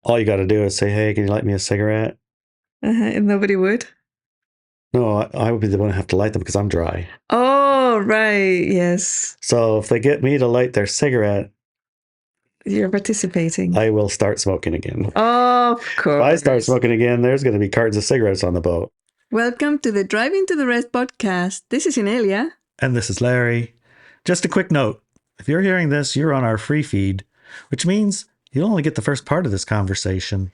all you got to do is say, "Hey, can you light me a cigarette?" And nobody would. No, I would be the one to have to light them because I'm dry. Oh, right. Yes. So if they get me to light their cigarette, You're participating. I will start smoking again. Of If I start course. smoking again, there's going to be cartons of cigarettes on the boat. Welcome to the Driving to the Rest podcast. This is Inelia. And this is Larry. Just a quick note. If you're hearing this, you're on our free feed, which means you'll only get the first part of this conversation.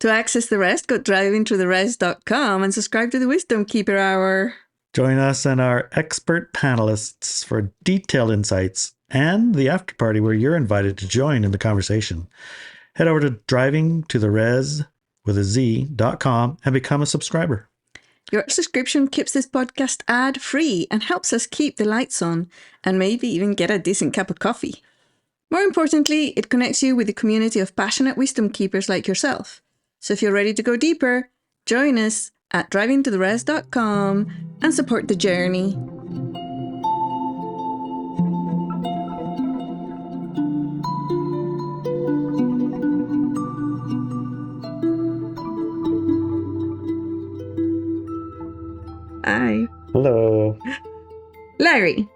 To access the rest, go drivingtotherest.com and subscribe to the Wisdom Keeper Hour. Join us and our expert panelists for detailed insights and the after party where you're invited to join in the conversation. Head over to drivingtotherez.com and become a subscriber. Your subscription keeps this podcast ad-free and helps us keep the lights on and maybe even get a decent cup of coffee. More importantly, it connects you with a community of passionate wisdom keepers like yourself. So if you're ready to go deeper, join us at drivingtotherest.com and support the journey. Hi. Hello. Larry.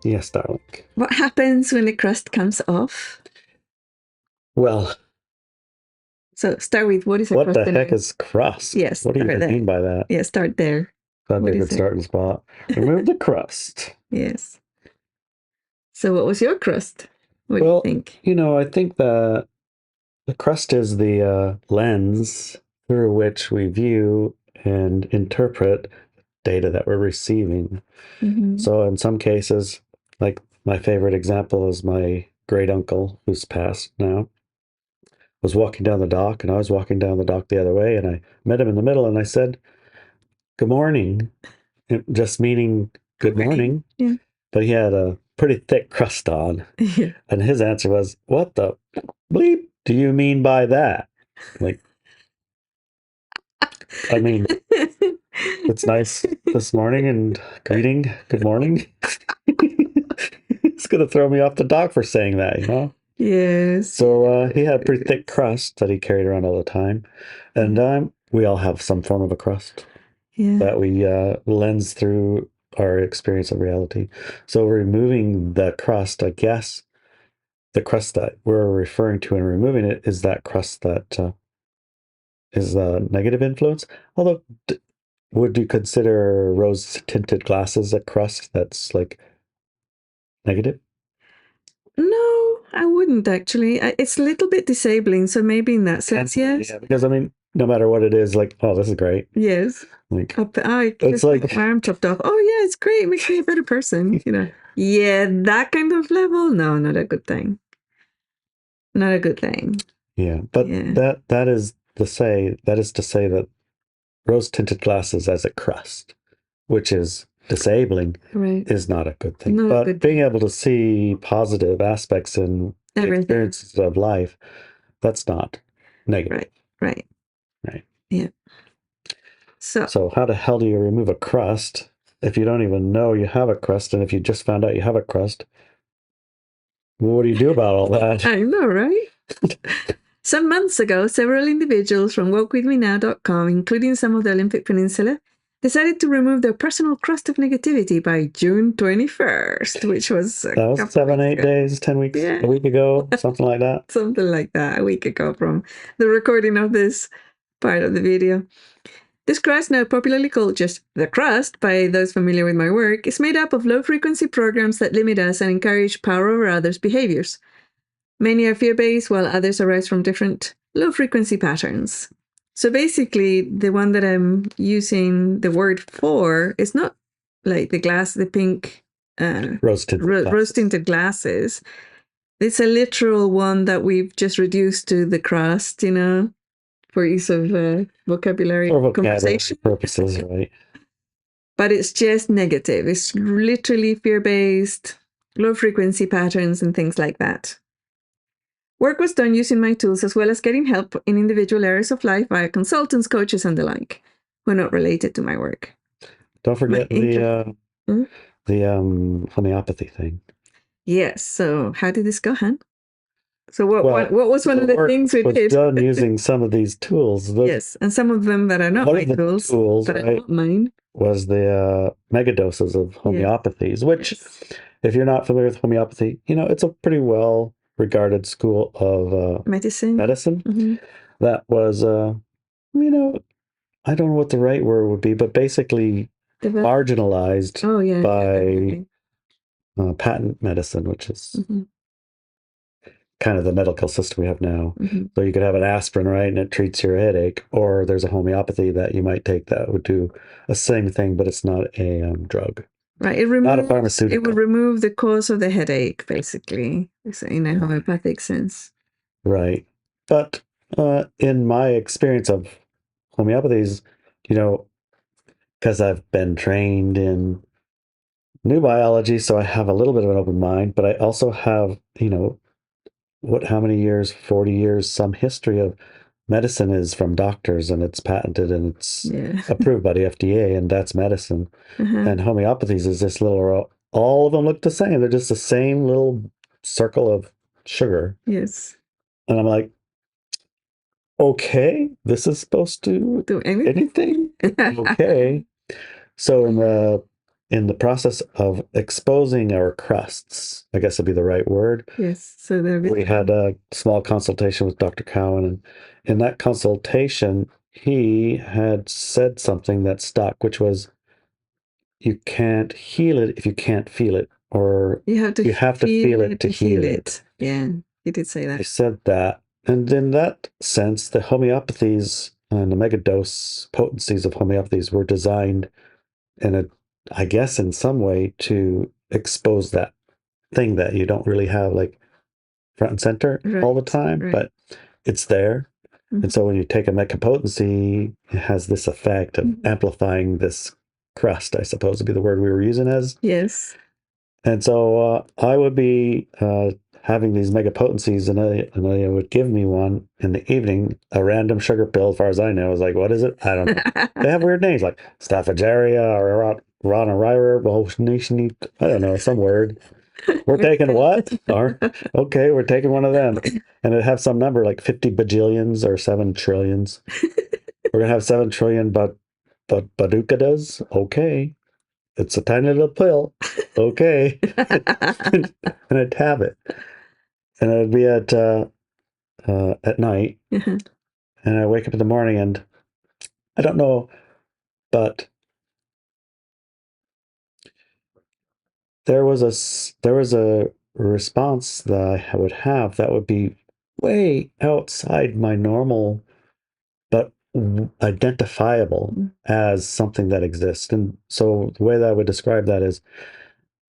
Yes, darling. What happens when the crust comes off? Well, so start with what is a crust? What the heck is crust? Yes. What do you mean by that? Yeah, start there. That'd be a good starting spot. Remove the crust. Yes. So what was your crust? What do you think? I think that the crust is the lens through which we view and interpret data that we're receiving. Mm-hmm. So in some cases, like my favorite example is my great uncle, who's passed now, was walking down the dock, and I was walking down the dock the other way, and I met him in the middle, and I said, "Good morning," just meaning good morning. Yeah. But he had a pretty thick crust on. Yeah. And his answer was, "What the bleep do you mean by that?" Like, I mean, it's nice this morning and greeting, good morning. It's going to throw me off the dock for saying that, you know? Yes. So he had a pretty thick crust that he carried around all the time. And we all have some form of a crust that we lens through our experience of reality. So removing the crust, I guess, the crust that we're referring to and removing it is that crust that is a negative influence. Although, would you consider rose-tinted glasses a crust that's like negative? No, I wouldn't actually. It's a little bit disabling, so maybe in that sense, yes. Yeah, because I mean, no matter what it is, like, oh, this is great. Yes. Like, it's like my arm chopped off. Oh yeah, it's great. It makes me a better person. Yeah, that kind of level. No, not a good thing. Not a good thing. Yeah, but that is to say that rose-tinted glasses as a crust, which is disabling, is not a good thing. Not but being able to see positive aspects in experiences of life, that's not negative. Right. Yeah. So how the hell do you remove a crust if you don't even know you have a crust, and if you just found out you have a crust? What do you do about all that? I know, right? Some months ago, several individuals from walkwithmenow.com, including some of the Olympic Peninsula, decided to remove their personal crust of negativity by June 21st, which was that was 7, 8 days, 10 weeks, a week ago, something like that. Something like that, a week ago from the recording of this part of the video. This crust, now popularly called just the crust by those familiar with my work, is made up of low-frequency programs that limit us and encourage power over others' behaviors. Many are fear-based, while others arise from different low-frequency patterns. So basically, the one that I'm using the word for is not like the pink rose-tinted glasses. It's a literal one that we've just reduced to the crust, for use of vocabulary conversation purposes, right? But it's just negative. It's literally fear-based, low-frequency patterns and things like that. Work was done using my tools as well as getting help in individual areas of life via consultants, coaches, and the like, who are not related to my work. Don't forget the homeopathy thing. Yes. So how did this go, Han? So what was one of the things we did? Done using some of these tools. Yes, and some of them that are not my tools, that are not mine. Was the megadoses of homeopathies, which, if you're not familiar with homeopathy, it's a pretty well regarded school of medicine. Mm-hmm. That was, I don't know what the right word would be, but basically marginalized by patent medicine, which is kind of the medical system we have now. Mm-hmm. So you could have an aspirin, right, and it treats your headache, or there's a homeopathy that you might take that would do the same thing, but it's not a drug. Right, not a pharmaceutical. It would remove the cause of the headache, basically, in a homeopathic sense. Right, but in my experience of homeopathies, because I've been trained in new biology, so I have a little bit of an open mind, but I also have, how many years, 40 years, some history of medicine is from doctors, and it's patented and it's approved by the FDA, and that's medicine. And homeopathies is this little, all of them look the same. They're just the same little circle of sugar. Yes. And I'm like, okay, this is supposed to do anything? Okay. So in the process of exposing our crusts, I guess would be the right word. Yes. So we had a small consultation with Dr. Cowan, and in that consultation, he had said something that stuck, which was, you can't heal it if you can't feel it, or you have to feel it to heal it. Yeah, he did say that. He said that. And in that sense, the homeopathies and the megadose potencies of homeopathies were designed I guess in some way to expose that thing that you don't really have like front and center all the time, but it's there. Mm-hmm. And so when you take a megapotency, it has this effect of amplifying this crust, I suppose would be the word we were using as. Yes. And so I would be having these megapotencies, and they would give me one in the evening, a random sugar pill, as far as I know. I was like, what is it? I don't know. They have weird names like Staphygaria or Ronarira, I don't know, some word. We're taking what? Okay, we're taking one of them. And it'd have some number like 50 bajillions or 7 trillions. We're going to have 7 trillion badukadas. Okay. It's a tiny little pill. Okay. And I'd have it. And I'd be at night. And I wake up in the morning, and I don't know, but there was a response that I would have that would be way outside my normal, but identifiable as something that exists. And so the way that I would describe that is,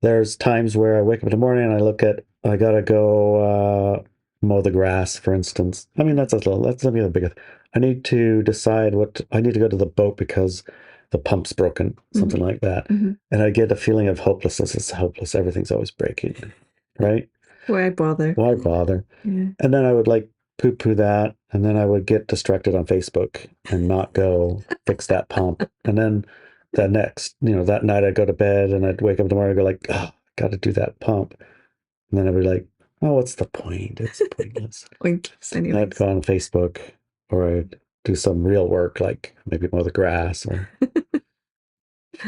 there's times where I wake up in the morning and I gotta go mow the grass, for instance. I mean, that's gonna be the biggest. I need to decide I need to go to the boat because the pump's broken, something like that. Mm-hmm. And I get a feeling of hopelessness. It's hopeless. Everything's always breaking, right? Why bother? Yeah. And then I would like poo-poo that, and then I would get distracted on Facebook and not go fix that pump. And then that night I'd go to bed, and I'd wake up tomorrow and go like, oh, got to do that pump. And then I'd be like, oh, what's the point? It's pointless. I'd go on Facebook, or I'd do some real work, like maybe mow the grass, or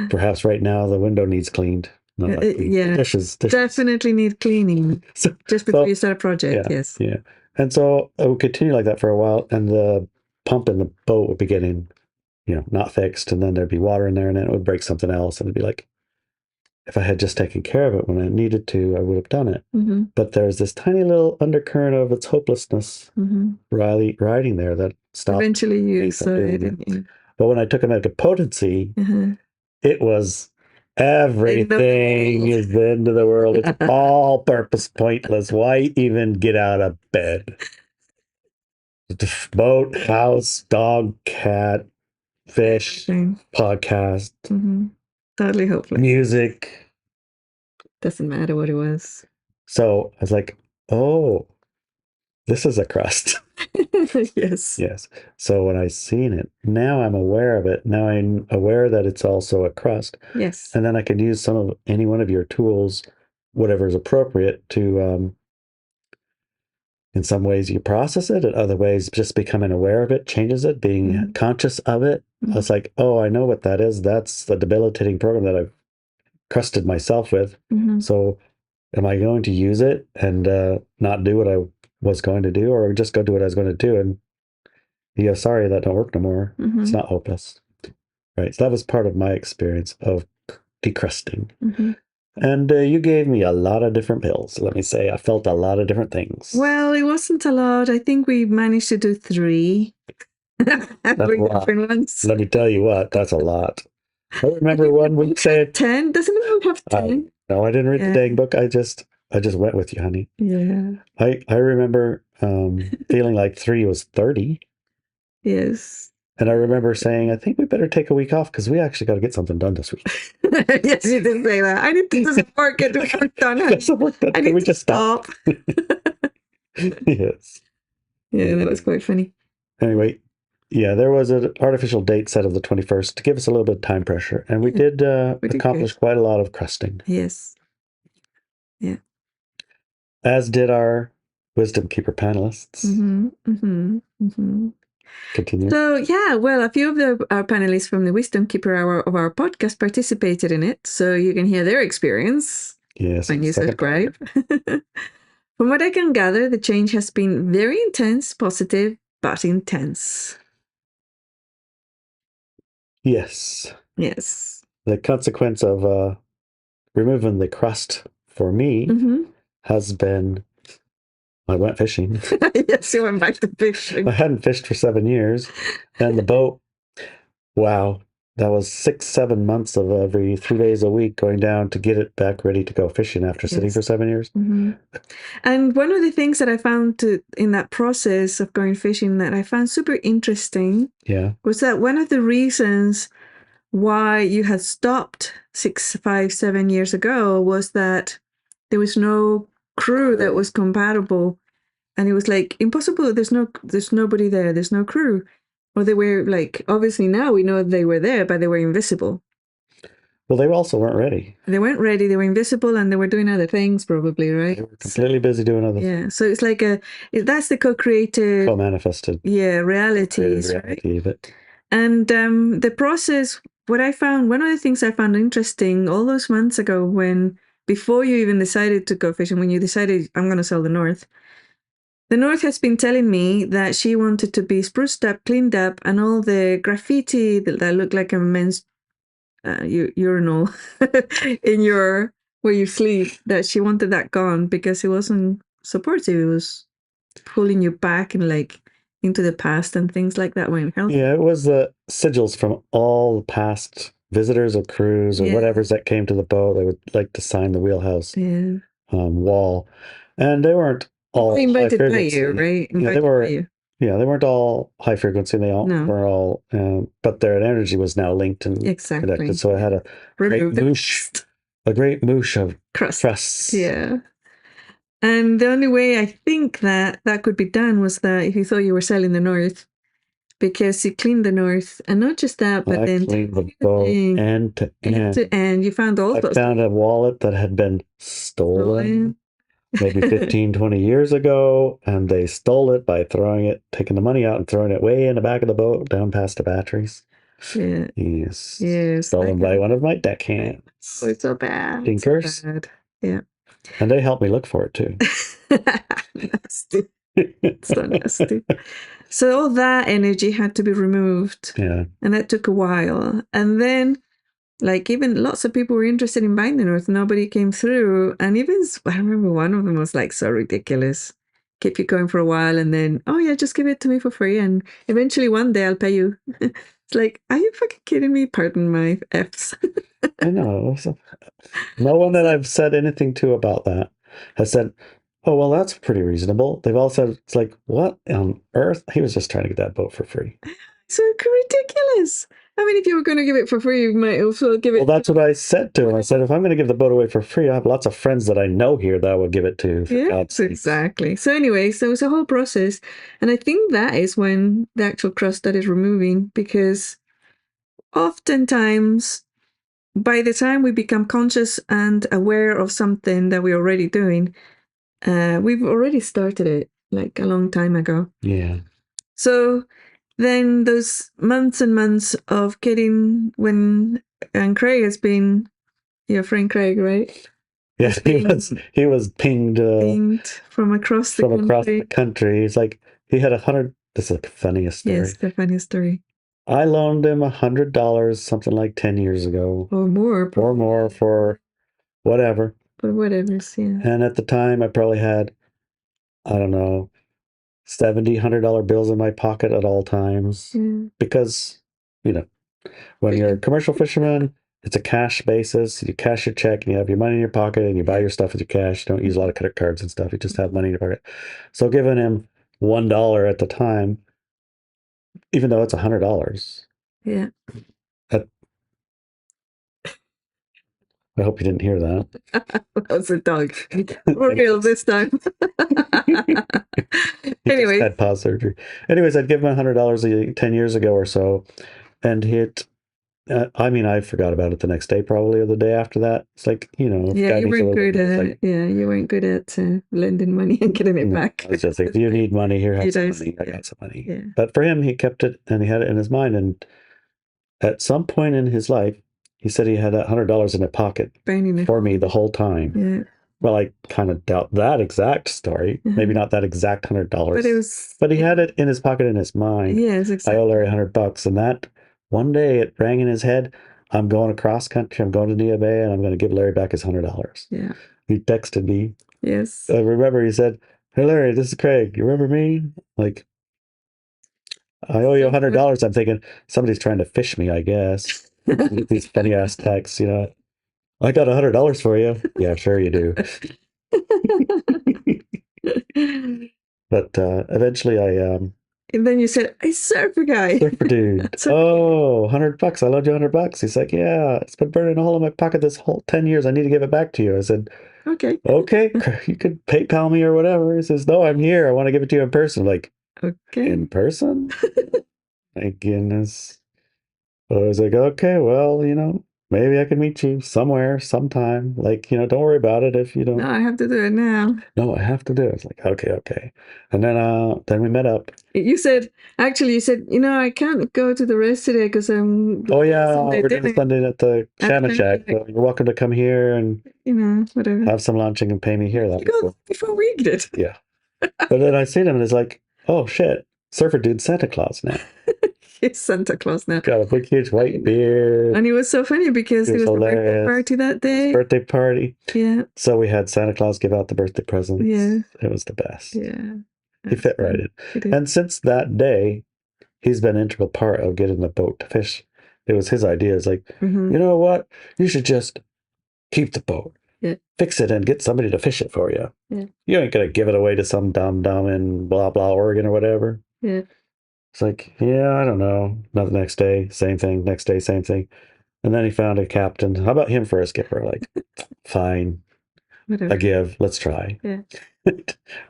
perhaps right now the window needs cleaned. Dishes definitely need cleaning. Just before you start a project. Yes. Yeah. And so I would continue like that for a while, and the pump in the boat would be getting, not fixed, and then there'd be water in there, and then it would break something else, and it'd be like, if I had just taken care of it when I needed to, I would have done it. Mm-hmm. But there's this tiny little undercurrent of its hopelessness riding there that stopped. Eventually you saw it. But when I took a megapotency, it was everything is the end of the world. It's all purpose pointless. Why even get out of bed? Boat, house, dog, cat, fish, podcast, totally hopeless. Music. Doesn't matter what it was. So I was like, oh, this is a crust. Yes. Yes. So when I seen it, now I'm aware of it. Now I'm aware that it's also a crust. Yes. And then I can use any one of your tools, whatever is appropriate, to in some ways you process it, in other ways just becoming aware of it changes it, being conscious of it. It's like, oh, I know what that is. That's the debilitating program that I've crusted myself with. So am I going to use it and not do what I was going to do, or just go do what I was going to do? And yeah, sorry, that don't work no more. It's not hopeless. Right. So that was part of my experience of decrusting. And you gave me a lot of different pills. Let me say, I felt a lot of different things. Well, it wasn't a lot. I think we managed to do 3. That's different ones. Let me tell you what, that's a lot. I remember one week said 10. Doesn't it have 10? No, I didn't read the dang book. I just went with you, honey. Yeah. I remember feeling like 3 was 30. Yes. And I remember saying, I think we better take a week off because we actually got to get something done this week. Yes, you did say that. I need to do some work, get the work done. I need to stop. Yes. Yeah, that was quite funny. Anyway, yeah, there was an artificial date set of the 21st to give us a little bit of time pressure. And we did accomplish quite a lot of crusting. Yes. Yeah. As did our Wisdom Keeper panelists. Continue. So, yeah, well, a few of our panelists from the Wisdom Keeper hour of our podcast participated in it. So you can hear their experience when you subscribe. From what I can gather, the change has been very intense, positive, but intense. Yes. Yes. The consequence of removing the crust for me has been I went fishing. Yes, you went back to fishing. I hadn't fished for 7 years. And the boat, wow, that was 6-7 months of every 3 days a week going down to get it back ready to go fishing after sitting for 7 years. And one of the things that I found in that process of going fishing that I found super interesting was that one of the reasons why you had stopped 6, 5, 7 years ago was that there was no crew that was compatible, and it was like impossible. There's nobody there. There's no crew. Or they were like, obviously now we know they were there, but they were invisible. Well, they also weren't ready. They weren't ready. They were invisible, and they were doing other things, probably, right? They were completely busy doing other things. Yeah. So it's like that's the co-created, co-manifested, realities, right? Of it. And the process. What I found, one of the things I found interesting all those months ago, before you even decided to go fishing, when you decided I'm going to sell the North has been telling me that she wanted to be spruced up, cleaned up, and all the graffiti that looked like a men's urinal in where you sleep, that she wanted that gone because it wasn't supportive. It was pulling you back and like into the past and things like that weren't healthy. Yeah, it was the sigils from all the past visitors or crews or whatever's that came to the boat. They would like to sign the wheelhouse wall, and they weren't all high frequency, right? They were. Yeah, they weren't all high frequency. They all were all, but their energy was now linked and connected. So I had a great moosh of crusts. Yeah. And the only way I think that could be done was that if you thought you were selling the North, because you cleaned the North, and not just that, but then cleaned the boat end to end. You found all those. I found a wallet that had been stolen maybe 15, 20 years ago, and they stole it by taking the money out and throwing it way in the back of the boat, down past the batteries. Yeah. Yes. Yes. Stolen by one of my deckhands. Oh, it's so bad. Tinkers. So bad. Yeah. And they helped me look for it too. Nasty. It's so nasty. So all that energy had to be removed. Yeah. And that took a while. And then, like, even lots of people were interested in buying the North. Nobody came through. And even, I remember one of them was like so ridiculous. Keep you going for a while and then, oh yeah, just give it to me for free. And eventually one day I'll pay you. It's like, are you fucking kidding me? Pardon my Fs. I know. No one that I've said anything to about that has said, oh, well, that's pretty reasonable. They've all said, it's like, what on earth? He was just trying to get that boat for free. So ridiculous. I mean, if you were going to give it for free, you might also give it. Well, that's what I said to him. I said, if I'm going to give the boat away for free, I have lots of friends that I know here that I would give it to. Yes, exactly. So anyway, so it's a whole process. And I think that is when the actual crust that is removing, because oftentimes by the time we become conscious and aware of something that we're already doing, we've already started it. like a long time ago. Yeah. So then those months and months of getting and Craig has been your friend Craig, right? Yeah, he was pinged from across the country. He's like, he had 100. This is the funniest story. Yes, the funniest story. I loaned him $100 something like 10 years ago. Or more. Or more for whatever. But whatever, yeah. And at the time, I probably had, I don't know, $70, $100 bills in my pocket at all times. Yeah. Because, you know, when you're a commercial fisherman, it's a cash basis. You cash your check and you have your money in your pocket and you buy your stuff with your cash. You don't use a lot of credit cards and stuff. You just have money in your pocket. So giving him $1 at the time, even though it's $100. Yeah. I hope you didn't hear that. That was a dog. For real this time. Anyway, had pause surgery. Anyways, I'd give him $100 10 years ago or so, and I forgot about it the next day, probably, or the day after that. It's like, you weren't good at you weren't good at lending money and getting it back. I was just like, if you need money, here, have some money. I got some money. Yeah. But for him, he kept it and he had it in his mind. And at some point in his life, he said he had $100 in his pocket for me the whole time. Yeah. Well, I kind of doubt that exact story. Maybe not that exact $100. But he had it in his pocket in his mind. Yes, exactly. I owe Larry $100, and that one day it rang in his head. I'm going across country. I'm going to Nia Bay, and I'm going to give Larry back his $100. Yeah. He texted me. Yes. I remember he said, "Hey Larry, this is Craig. You remember me?" Like, I owe you $100. I'm thinking somebody's trying to fish me, I guess. These funny ass texts, I got $100 for you. Yeah, sure you do. But eventually and then you said, "I surfer guy. Surfer dude. Oh, $100. I loaned you $100. He's like, "Yeah, it's been burning a hole in my pocket this whole 10 years. I need to give it back to you." I said, Okay, you could PayPal me or whatever. He says, "No, I'm here. I want to give it to you in person." I'm like, okay. In person? My goodness. I was like, okay, well, maybe I can meet you somewhere, sometime. Like, don't worry about it if you don't. No, I have to do it now. No, I have to do it. It's like, okay. And then we met up. You said, I can't go to the rest today because I'm. Oh, yeah, we're doing Sunday at the Shanna Shack. So you're welcome to come here and, whatever. Have some lunching and pay me here. That'd be cool. Before we did. Yeah. But then I seen him and it's like, oh, shit, Surfer Dude Santa Claus now. He's Santa Claus now. Got a big, huge white beard. And he was so funny because he was the birthday party that day. His birthday party. Yeah. So we had Santa Claus give out the birthday presents. Yeah. It was the best. Yeah. He fit right in. He did. And since that day, he's been an integral part of getting the boat to fish. It was his idea. It's like, you know what? You should just keep the boat. Yeah. Fix it and get somebody to fish it for you. Yeah. You ain't going to give it away to some dumb in blah, blah, Oregon or whatever. Yeah. It's like, yeah, I don't know. Not the next day, same thing. Next day, same thing. And then he found a captain. How about him for a skipper? Like, fine. Whatever. I give. Let's try. Yeah.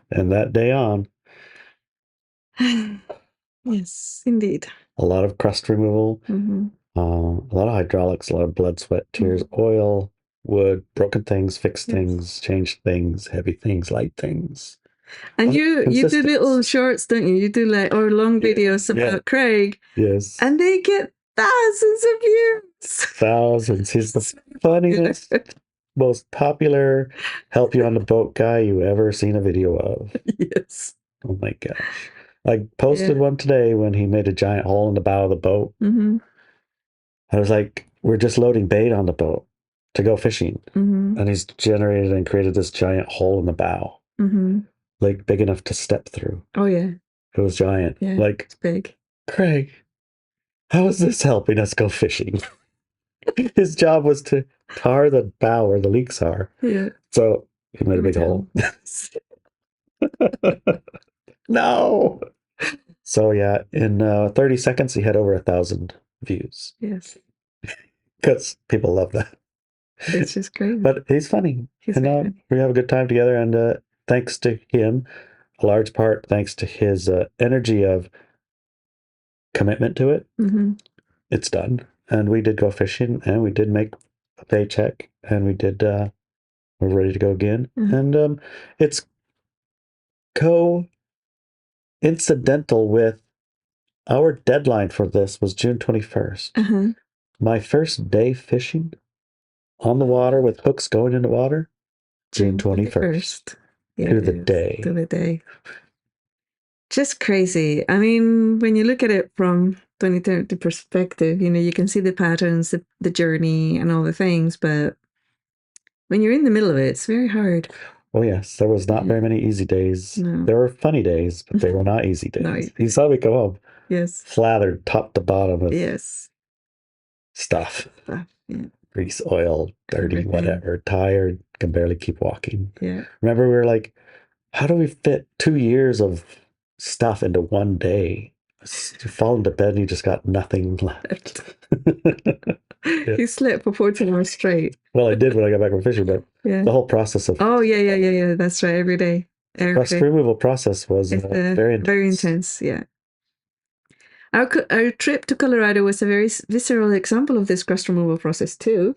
And that day on. Yes, indeed. A lot of crust removal. A lot of hydraulics, a lot of blood, sweat, tears, oil, wood, broken things, fixed things, changed things, heavy things, light things. And you do little shorts, don't you? You do long videos about Craig. Yes. And they get thousands of views. Thousands. He's the funniest, most popular help you on the boat guy you ever seen a video of. Yes. Oh my gosh. I posted one today when he made a giant hole in the bow of the boat. I was like, we're just loading bait on the boat to go fishing. And he's generated and created this giant hole in the bow. Like big enough to step through. Oh, yeah. It was giant. Yeah, like, it's big. Craig, how is this helping us go fishing? His job was to tar the bow where the leaks are. Yeah. So he made a big hole. No. So yeah, in 30 seconds, he had over 1,000 views. Yes. Because people love that. It's just great. But he's funny. We have a good time together, and thanks to him, a large part thanks to his energy of commitment to it, it's done. And we did go fishing, and we did make a paycheck, and we're ready to go again. And it's incidental with our deadline for this was June 21st. Uh-huh. My first day fishing on the water with hooks going into water, June 21st. Yeah, to the day. To the day. Just crazy. I mean, when you look at it from 2030 perspective, you can see the patterns, the journey, and all the things, but when you're in the middle of it, it's very hard. Oh, yes. There was not very many easy days. No. There were funny days, but they were not easy days. Not easy. You saw me come home. Yes. Slathered top to bottom with stuff. Yeah. Grease, oil, dirty, whatever. Tired, can barely keep walking. Yeah. Remember, we were like, how do we fit 2 years of stuff into one day? You fall into bed and you just got nothing left. You slept for 14 hours straight. Well, I did when I got back from fishing, but the whole process of... Oh, yeah. That's right. Every day. The crust removal process was very intense. Very intense, yeah. Our trip to Colorado was a very visceral example of this crust removal process too.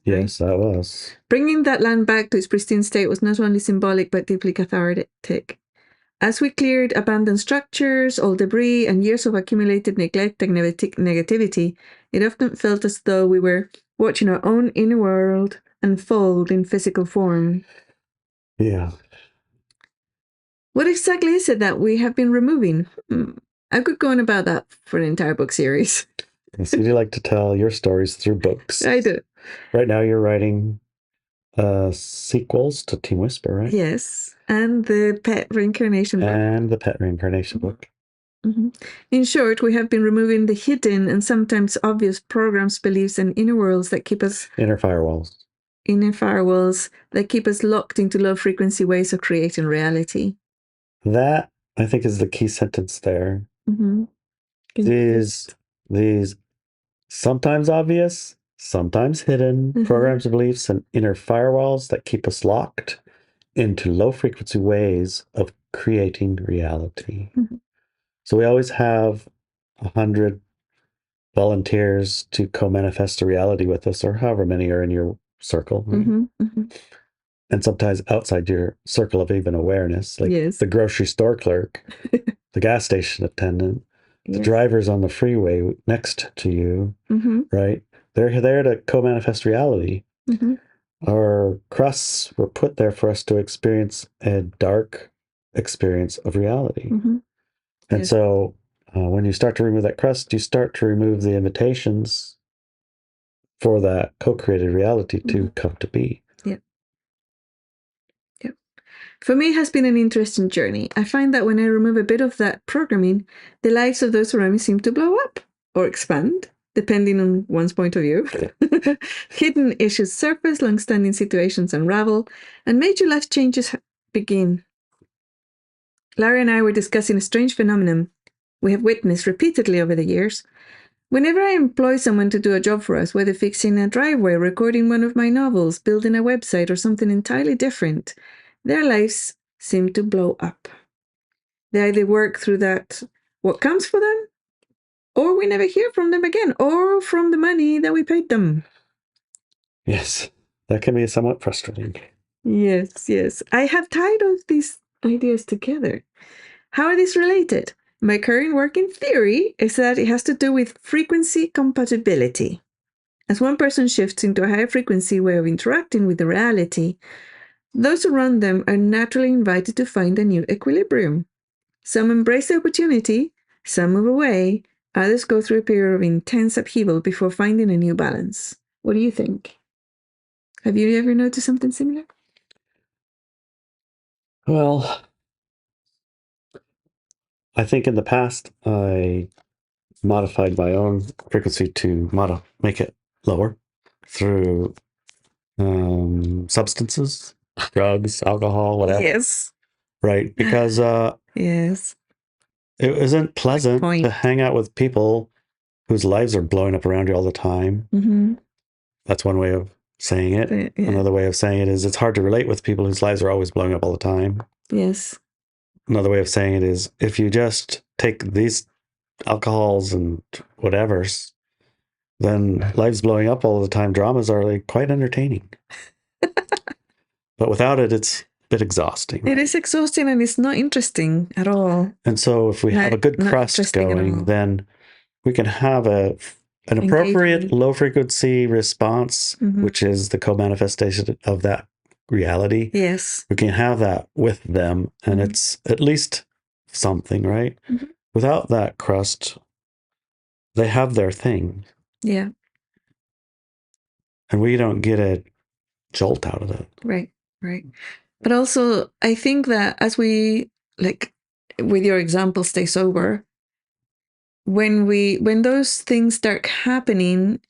Yes, that was. Bringing that land back to its pristine state was not only symbolic but deeply cathartic. As we cleared abandoned structures, old debris, and years of accumulated neglect and negativity, it often felt as though we were watching our own inner world unfold in physical form. Yeah. What exactly is it that we have been removing? I could go on about that for an entire book series. So you like to tell your stories through books. I do. Right now you're writing sequels to Team Whisper, right? Yes. And the Pet Reincarnation book. And the Pet Reincarnation book. Mm-hmm. In short, we have been removing the hidden and sometimes obvious programs, beliefs, and inner worlds that keep us... Inner firewalls that keep us locked into low-frequency ways of creating reality. That, I think, is the key sentence there. Mm-hmm. These sometimes obvious, sometimes hidden programs and beliefs and inner firewalls that keep us locked into low-frequency ways of creating reality. So we always have 100 volunteers to co-manifest a reality with us, or however many are in your circle. Right? And sometimes outside your circle of even awareness, like the grocery store clerk, the gas station attendant, the drivers on the freeway next to you, right? They're there to co-manifest reality. Our crusts were put there for us to experience a dark experience of reality. And so when you start to remove that crust, you start to remove the invitations for that co-created reality to come to be. For me, it has been an interesting journey. I find that when I remove a bit of that programming, the lives of those around me seem to blow up or expand, depending on one's point of view. Hidden issues surface, long-standing situations unravel, and major life changes begin. Larry and I were discussing a strange phenomenon we have witnessed repeatedly over the years. Whenever I employ someone to do a job for us, whether fixing a driveway, recording one of my novels, building a website, or something entirely different, their lives seem to blow up. They either work through that, what comes for them, or we never hear from them again, or from the money that we paid them. Yes, that can be somewhat frustrating. Yes. I have tied all these ideas together. How are these related? My current working theory is that it has to do with frequency compatibility. As one person shifts into a higher frequency way of interacting with the reality, those around them are naturally invited to find a new equilibrium. Some embrace the opportunity, some move away, others go through a period of intense upheaval before finding a new balance. What do you think? Have you ever noticed something similar? Well, I think in the past, I modified my own frequency to make it lower through substances, drugs, alcohol, whatever. Yes. Right, because yes, it isn't pleasant to hang out with people whose lives are blowing up around you all the time. That's one way of saying it. Another way of saying it is it's hard to relate with people whose lives are always blowing up all the time. Yes. Another way of saying it is if you just take these alcohols and whatevers, then lives blowing up all the time dramas are like quite entertaining. But without it, it's bit exhausting. It is exhausting and it's not interesting at all. And so if we have a good crust going, then we can have an appropriate low frequency response, which is the co-manifestation of that reality. Yes. We can have that with them, and it's at least something, right? Without that crust, they have their thing. Yeah. And we don't get a jolt out of it. Right. But also, I think that as we, like, with your example, stay sober, when those things start happening,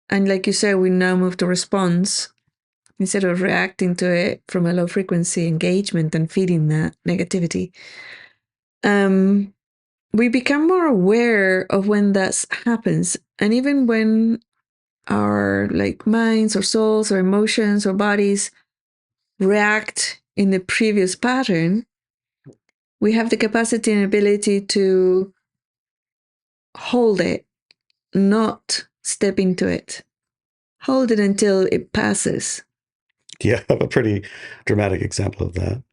and like you said, we now move to response instead of reacting to it from a low frequency engagement and feeding that negativity, we become more aware of when that happens. And even when our like minds or souls or emotions or bodies react in the previous pattern, we have the capacity and ability to hold it, not step into it. Hold it until it passes. Yeah, I have a pretty dramatic example of that.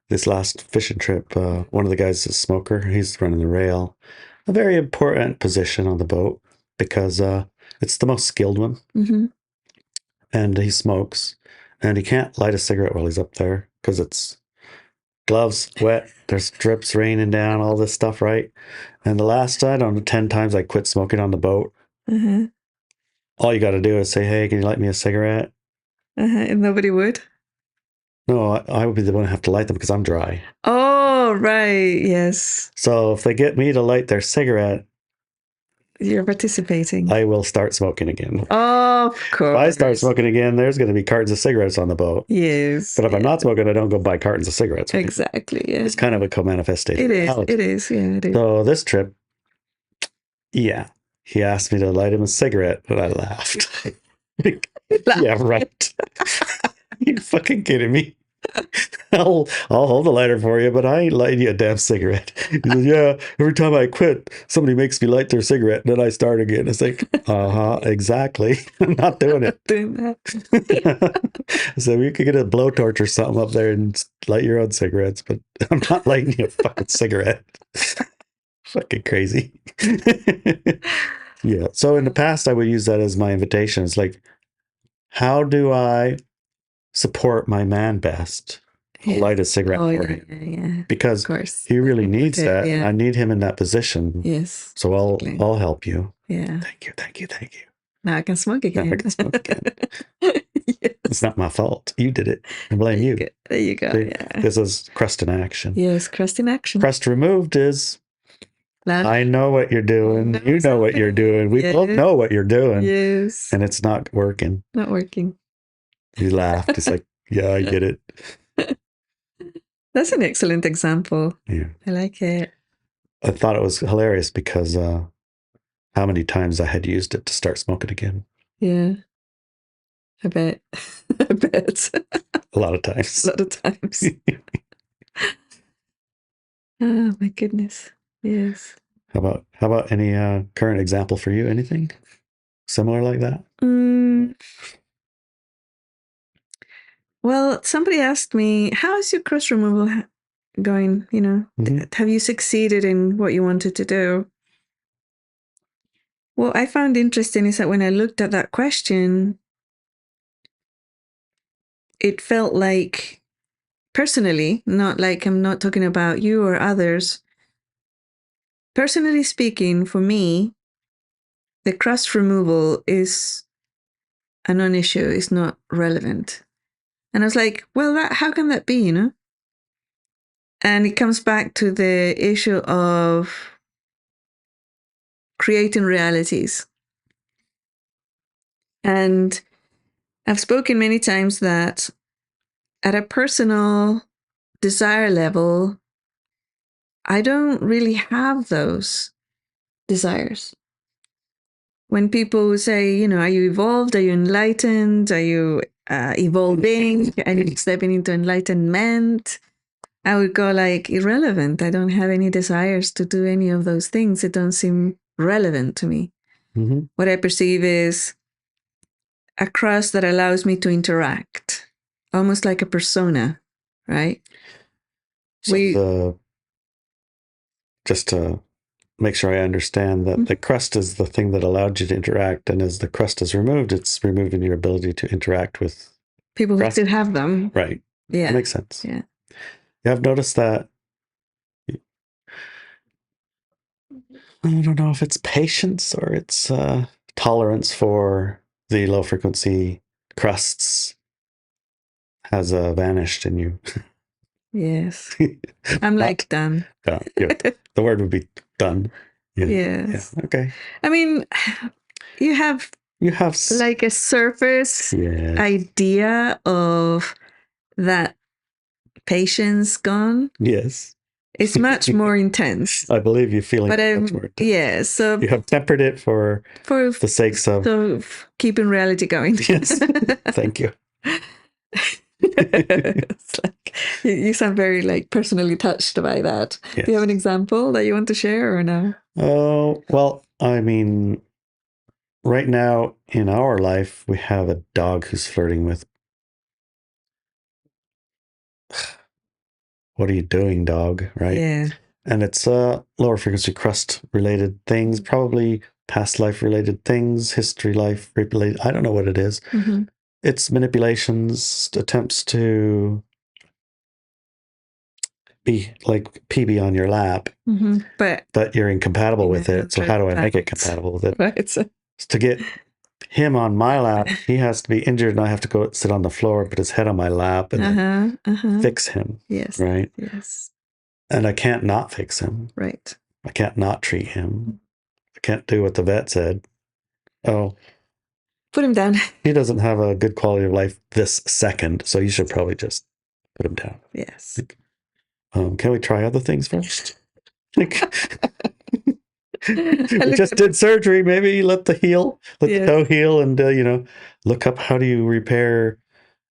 This last fishing trip, one of the guys is a smoker. He's running the rail. A very important position on the boat because it's the most skilled one. And he smokes. And he can't light a cigarette while he's up there because it's gloves, wet, there's drips raining down, all this stuff, right? And the last, I don't know, 10 times I quit smoking on the boat. All you got to do is say, hey, can you light me a cigarette? And nobody would? No, I would be the one who have to light them because I'm dry. Oh, right. Yes. So if they get me to light their cigarette, you're participating. I will start smoking again. Of course. If I start smoking again, there's going to be cartons of cigarettes on the boat. Yes. But if I'm not smoking, I don't go buy cartons of cigarettes. Exactly. Yeah. It's kind of a co-manifestation. It is. Yeah, it is. So this trip, yeah, he asked me to light him a cigarette, but I laughed. Yeah, right. You fucking kidding me? I'll hold the lighter for you, but I ain't lighting you a damn cigarette. He says, yeah, every time I quit, somebody makes me light their cigarette, and then I start again. It's like, exactly. I'm not doing it. Doing that. So you could get a blowtorch or something up there and light your own cigarettes, but I'm not lighting you a fucking cigarette. Fucking crazy. Yeah. So in the past, I would use that as my invitation. It's like, how do I support my man best? I'll light a cigarette for him. Yeah. Because he really needs that. Yeah. I need him in that position. Yes. So I'll help you. Yeah. Thank you. Now I can smoke again. Now I can smoke again. Yes. It's not my fault. You did it. I blame you. There you go. See, yeah. This is crust in action. Yes, crust in action. Crust removed is I know what you're doing. You know what you're doing. We both know what you're doing. Yes. And it's not working. Not working. He laughed. It's like, yeah, I get it. That's an excellent example. Yeah. I like it. I thought it was hilarious because how many times I had used it to start smoking again. Yeah. I bet. I bet. A lot of times. A lot of times. Oh my goodness. Yes. How about any current example for you? Anything similar like that? Well, somebody asked me, how is your crust removal going? You know, have you succeeded in what you wanted to do? What I found interesting is that when I looked at that question, it felt like, personally, not like I'm not talking about you or others, personally speaking, for me, the crust removal is a non-issue, it's not relevant. And I was like, well, how can that be, you know? And it comes back to the issue of creating realities. And I've spoken many times that at a personal desire level, I don't really have those desires. When people say, you know, are you evolved? Are you enlightened? Are you evolving? Are you stepping into enlightenment? I would go like, irrelevant. I don't have any desires to do any of those things. It don't seem relevant to me. What I perceive is a crust that allows me to interact, almost like a persona. right? So just to make sure I understand that the crust is the thing that allowed you to interact, and as the crust is removed, it's removing your ability to interact with people who crust. still have them. Right. Yeah. That makes sense. Yeah. Yeah, I've noticed that. I don't know if it's patience or it's tolerance for the low frequency crusts has vanished in you. Yes. I'm like done. Good. The word would be done. Yeah. Yes. Yeah. Okay. I mean, you have like a surface idea of that patience gone. Yes. It's much more intense. I believe you feeling much more intense. Yeah, so you have tempered it for the sakes of keeping reality going. Yes. Thank you. It's like, you sound very like personally touched by that. Yes. Do you have an example that you want to share or no? Oh, well, I mean, right now in our life, we have a dog who's flirting with. What are you doing, dog? Right? Yeah. And it's lower frequency crust related things, probably past life related things, history life related. I don't know what it is. Mm-hmm. It's manipulations, attempts to be like PB on your lap, but you're incompatible with it. So how do I make it compatible with it? Right. So to get him on my lap, he has to be injured and I have to go sit on the floor, put his head on my lap and fix him. Yes. Right. Yes. And I can't not fix him. Right. I can't not treat him. I can't do what the vet said. Oh, put him down. He doesn't have a good quality of life this second, so you should probably just put him down. Yes. Can we try other things first? We just did surgery. Maybe let the toe heal, and look up how do you repair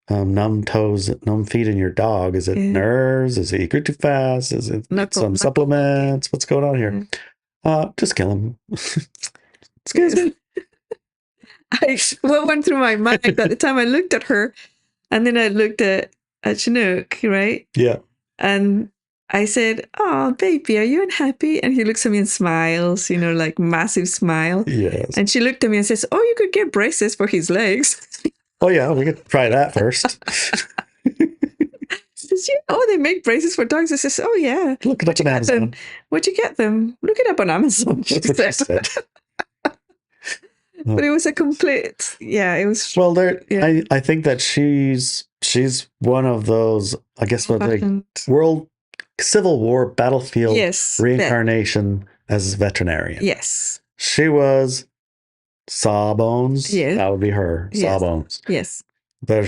numb toes, numb feet in your dog. Is it nerves? Is he grew too fast? Is it some supplements? What's going on here? Just kill him. Excuse me. What went through my mind at the time I looked at her, and then I looked at Chinook, right? Yeah. And I said, "Oh, baby, are you unhappy?" And he looks at me and smiles, like massive smile. Yes. And she looked at me and says, "Oh, you could get braces for his legs." Oh yeah, we could try that first. Says, they make braces for dogs. I says, "Oh yeah, look it up on Amazon." Where'd you get them? Look it up on Amazon. She said. But it was a complete, it was. Well, I think that she's one of those, I guess, world Civil War battlefield reincarnation as a veterinarian. Yes. She was Sawbones. Yes. That would be her. Sawbones. Yes. They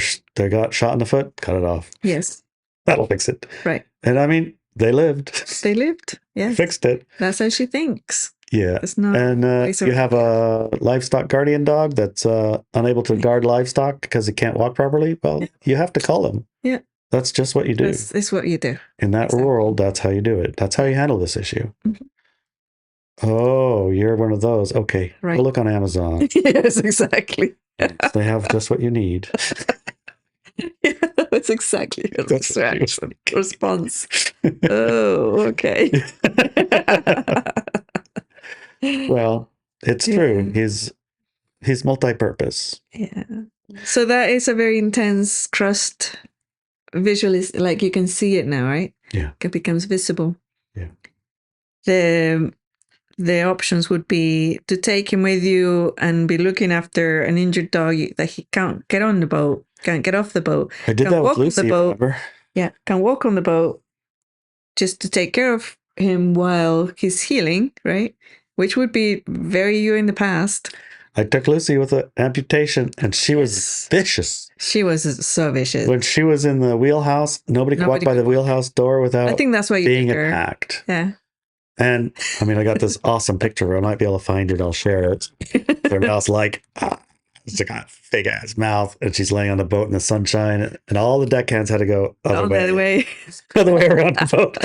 got shot in the foot, cut it off. Yes. That'll fix it. Right. And I mean, they lived. They lived. Yeah. Fixed it. That's how she thinks. Yeah. And you have a livestock guardian dog that's unable to guard livestock because it can't walk properly. Well, you have to call him. Yeah. That's just what you do. It's what you do. In that world, that's how you do it. That's how you handle this issue. Mm-hmm. Oh, you're one of those. Okay. Right. Go look on Amazon. Yes, exactly. They have just what you need. Yeah, that's exactly your response. Oh, okay. Well, it's true. He's multi-purpose. Yeah. So that is a very intense crust visualist. Like you can see it now, right? Yeah. It becomes visible. Yeah. The options would be to take him with you and be looking after an injured dog that he can't get on the boat, can't get off the boat. I did that with Lucy, remember? Yeah, can walk on the boat just to take care of him while he's healing, right? Which would be very you in the past. I took Lucy with an amputation, and she was vicious. She was so vicious. When she was in the wheelhouse, nobody could walk by the wheelhouse door without I think that's why being attacked. Yeah. And I mean, I got this awesome picture. I might be able to find it. I'll share it. Her mouth's like, she's got a big ass mouth, and she's laying on the boat in the sunshine, and all the deckhands had to go other way around the boat.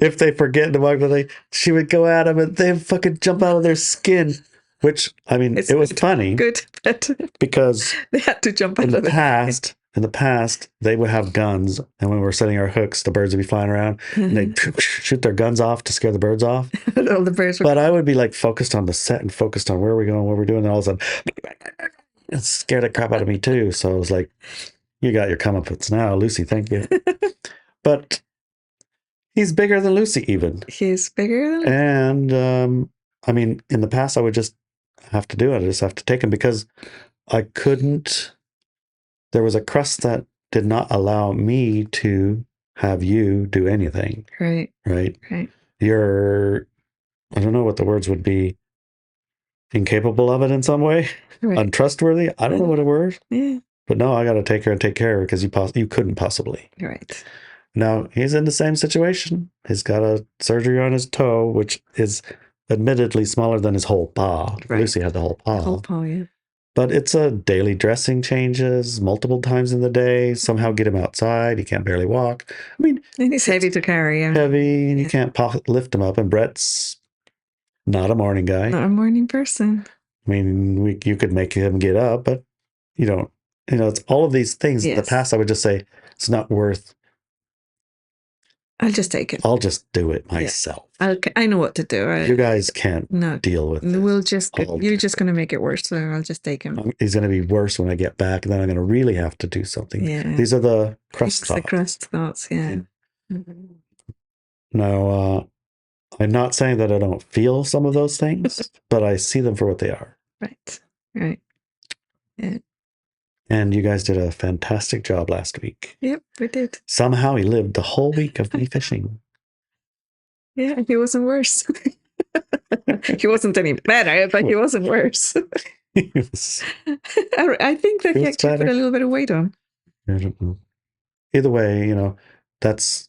If they forget to walk the thing, she would go at them, and they fucking jump out of their skin. Which, I mean, it was funny. Good, but because they had to jump out in the past, in the past, they would have guns, and when we were setting our hooks, the birds would be flying around, and they'd shoot their guns off to scare the birds off. All the birds were... But I would be like focused on the set and focused on where we're going, what we're doing, and all of a sudden, it scared the crap out of me too. So I was like, you got your comeuppance now, Lucy, thank you. But he's bigger than Lucy even. He's bigger than... And I mean, in the past, I would just have to do it. I just have to take him because I couldn't. There was a crust that did not allow me to have you do anything. Right. You're, I don't know what the words would be, incapable of it in some way, untrustworthy. I don't know what a word. Yeah. But no, I got to take her and take care of her because you couldn't possibly. Right. Now he's in the same situation. He's got a surgery on his toe, which is admittedly smaller than his whole paw. Right. Lucy had the whole paw. Whole paw, yeah. But it's a daily dressing changes multiple times in the day. Somehow get him outside. He can't barely walk. I mean, and he's heavy to carry. Yeah. Heavy, and you can't lift him up. And Brett's not a morning guy. Not a morning person. I mean, you could make him get up, but you don't. You know, it's all of these things. Yes. In the past, I would just say it's not worth. I'll just take it. I'll just do it myself. Yeah. I know what to do. You guys can't deal with it. You're just going to make it worse, so I'll just take him. He's going to be worse when I get back, and then I'm going to really have to do something. Yeah. These are the crust thoughts. The crust thoughts, yeah. Mm-hmm. Now, I'm not saying that I don't feel some of those things, but I see them for what they are. Right. Yeah. And you guys did a fantastic job last week. Yep, we did. Somehow he lived the whole week of me fishing. Yeah, he wasn't worse. He wasn't any better, but he wasn't worse. I think that he actually put a little bit of weight on. I don't know. Either way, you know, that's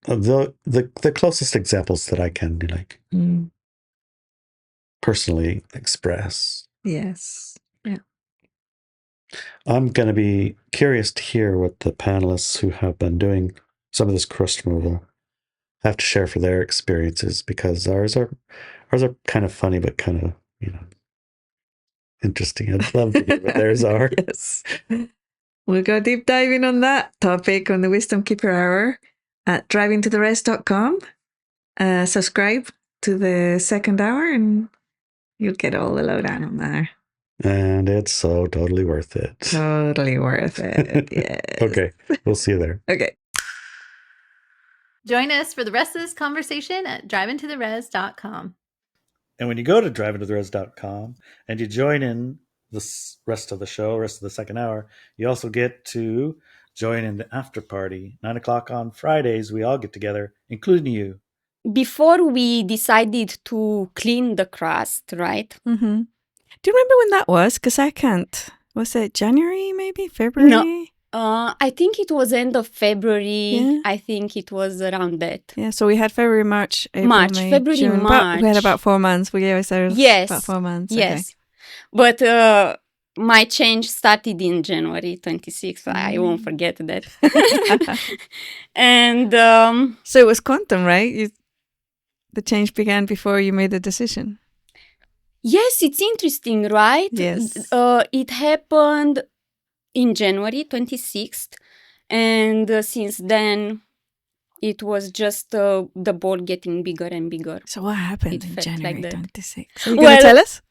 the closest examples that I can personally express. Yes. Yeah. I'm going to be curious to hear what the panelists who have been doing some of this crust removal have to share for their experiences, because ours are kind of funny, but kind of, interesting. I'd love to hear what theirs are. Yes. We'll go deep diving on that topic on the Wisdom Keeper Hour at drivingtotherest.com. Subscribe to the second hour and you'll get all the lowdown on there. And it's so totally worth it. Totally worth it, yes. Okay, we'll see you there. Okay. Join us for the rest of this conversation at drivingtotherest.com. And when you go to drivingtotherest.com and you join in the rest of the show, rest of the second hour, you also get to join in the after party. 9:00 on Fridays, we all get together, including you. Before we decided to clean the crust, right? Mm-hmm. Do you remember when that was? Because I can't. Was it January, maybe? February? No. I think it was end of February. Yeah. I think it was around that. Yeah, so we had February, March, April, May, February, June. March. We had about 4 months. We gave ourselves about 4 months. Yes. Okay. But my change started in January 26th. I won't forget that. And so it was quantum, right? The change began before you made the decision. Yes, it's interesting, right? Yes. It happened in January 26th, and since then it was just the ball getting bigger and bigger. So what happened in January 26th? Are you going to tell us?